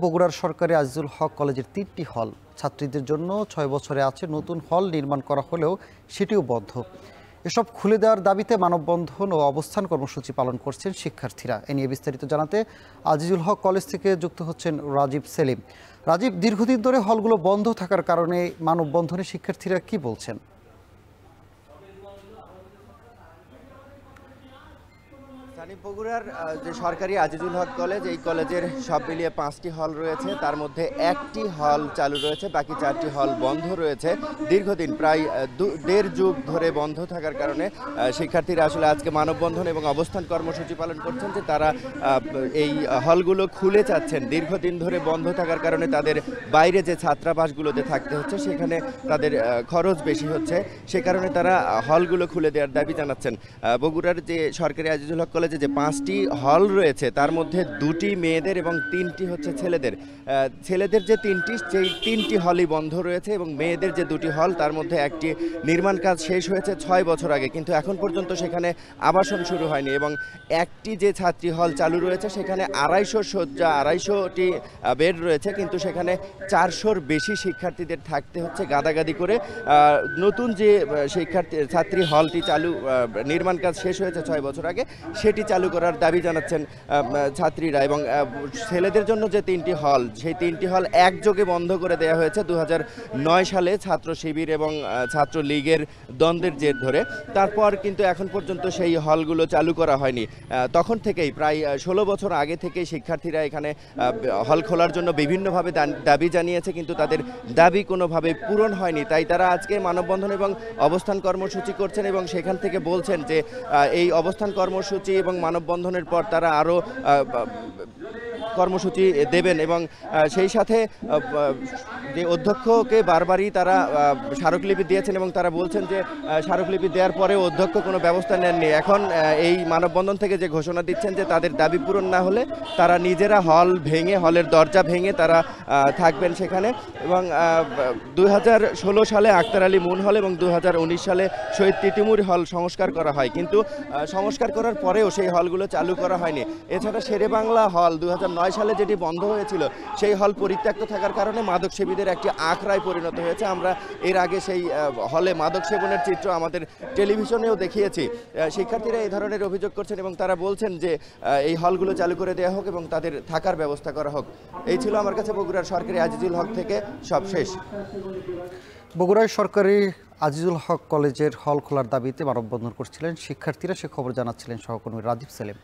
বগুড়ার সরকারি আজিজুল হক কলেজের ৩টি হল ছাত্রীদের জন্য ৬ বছরে আছে নতুন হল নির্মাণ করা হলেও সেটিও বন্ধ। এসব খুলে দেওয়ার দাবিতে মানববন্ধন ও অবস্থান কর্মসূচি পালন করছেন শিক্ষার্থীরা। এ নিয়ে বিস্তারিত জানাতে আজিজুল হক কলেজ থেকে যুক্ত হচ্ছেন রাজীব সেলিম। রাজীব, দীর্ঘদিন ধরে হলগুলো বন্ধ থাকার কারণে মানববন্ধনে শিক্ষার্থীরা কি বলছেন? বগুড়ার যে সরকারি আজিজুল হক কলেজ, এই কলেজের সব মিলিয়ে 5টি হল রয়েছে। তার মধ্যে একটি হল চালু রয়েছে, বাকি 4টি হল বন্ধ রয়েছে। দীর্ঘদিন প্রায় দেড় যুগ ধরে বন্ধ থাকার কারণে শিক্ষার্থীরা আসলে আজকে মানববন্ধন এবং অবস্থান কর্মসূচি পালন করছেন যে তারা এই হলগুলো খুলে চাচ্ছেন। দীর্ঘদিন ধরে বন্ধ থাকার কারণে তাদের বাইরে যে ছাত্রাবাসগুলোতে থাকতে হচ্ছে সেখানে তাদের খরচ বেশি হচ্ছে, সে কারণে তারা হলগুলো খুলে দেওয়ার দাবি জানাচ্ছেন। বগুড়ার যে সরকারি আজিজুল হক কলেজে যে 5টি হল রয়েছে তার মধ্যে 2টি মেয়েদের এবং 3টি হচ্ছে ছেলেদের। ছেলেদের যে 3টি হলই বন্ধ রয়েছে এবং মেয়েদের যে 2টি হল তার মধ্যে একটি নির্মাণ কাজ শেষ হয়েছে 6 বছর আগে, কিন্তু এখন পর্যন্ত সেখানে আবাসন শুরু হয়নি। এবং একটি যে ছাত্রী হল চালু রয়েছে সেখানে 250 শয্যা, 250টি বেড রয়েছে, কিন্তু সেখানে 400-র বেশি শিক্ষার্থীদের থাকতে হচ্ছে গাদাগাদি করে। নতুন যে ছাত্রী হলটি চালু নির্মাণ কাজ শেষ হয়েছে 6 বছর আগে, সেটি চালু করার দাবি জানাচ্ছেন ছাত্রীরা। এবং ছেলেদের জন্য যে 3টি হল, সেই 3টি হল একযোগে বন্ধ করে দেওয়া হয়েছে 2009 সালে ছাত্র শিবির এবং ছাত্র লীগের দ্বন্দ্বের জের ধরে। তারপর কিন্তু এখন পর্যন্ত সেই হলগুলো চালু করা হয়নি। তখন থেকেই প্রায় 16 বছর আগে থেকেই শিক্ষার্থীরা এখানে হল খোলার জন্য বিভিন্নভাবে দাবি জানিয়েছে, কিন্তু তাদের দাবি কোনোভাবে পূরণ হয়নি। তাই তারা আজকে মানববন্ধন এবং অবস্থান কর্মসূচি করছেন এবং সেখান থেকে বলছেন যে এই অবস্থান কর্মসূচি এবং মানববন্ধনের পর তারা আরও কর্মসূচি দেবেন। এবং সেই সাথে যে অধ্যক্ষকে বারবারই তারা স্মারকলিপি দিয়েছেন এবং তারা বলছেন যে স্মারকলিপি দেওয়ার পরে অধ্যক্ষ কোনো ব্যবস্থা নেননি। এখন এই মানববন্ধন থেকে যে ঘোষণা দিচ্ছেন যে তাদের দাবি পূরণ না হলে তারা নিজেরা হল ভেঙে, হলের দরজা ভেঙে তারা থাকবেন সেখানে। এবং 2016 সালে আক্তার আলী মুন হল এবং 2019 সালে শহীদ তিতুমীর হল সংস্কার করা হয়, কিন্তু সংস্কার করার পরেও সেই হলগুলো চালু করা হয়নি। এছাড়া শেরে বাংলা হল 2009 সালে যেটি বন্ধ হয়েছিল, সেই হল পরিত্যক্ত থাকার কারণে মাদক সেবীদের একটি আখড়ায় পরিণত হয়েছে। আমরা এর আগে সেই হলে মাদক সেবনের চিত্র আমাদের টেলিভিশনেও দেখিয়েছি। শিক্ষার্থীরা এই ধরনের অভিযোগ করছেন এবং তারা বলছেন যে এই হলগুলো চালু করে দেওয়া হোক এবং তাদের থাকার ব্যবস্থা করা হোক। এই ছিল আমার কাছে বগুড়ার সরকারি আজিজুল হক থেকে সব শেষ। বগুড়ায় সরকারি আজিজুল হক কলেজের হল খোলার দাবিতে মানববন্ধন করছিলেন শিক্ষার্থীরা, সে খবর জানাচ্ছিলেন সহকর্মী রাজীব সেলিম।